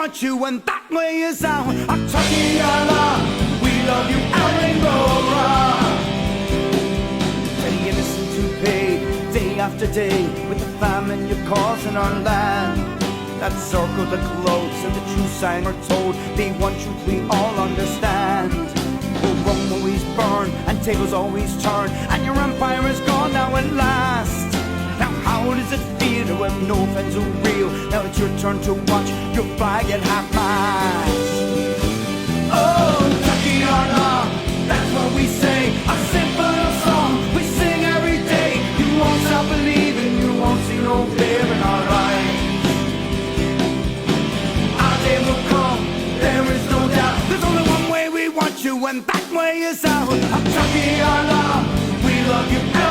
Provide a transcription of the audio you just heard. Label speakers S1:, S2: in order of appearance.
S1: want you, and that way is out. Kentucky, we love you, our rainbow rock. Petty innocent to pay, day after day, with the famine you're causing our land. That circle, the globes, and the true sign are told. The one truth we all understand. Well, Rome always burn, and tables always turn, and your empire is gone now at last. Now how does it feel to have no friends who real? Now it's your turn to watch your flag at half-mast. Oh, Kentucky or not, that's what we say. A simple little song we sing every day. You won't stop believing, you won't see no fear in our eyes. Our day will come, there is no doubt. There's only one way we want you, and that way is out. Kentucky or not, we love you.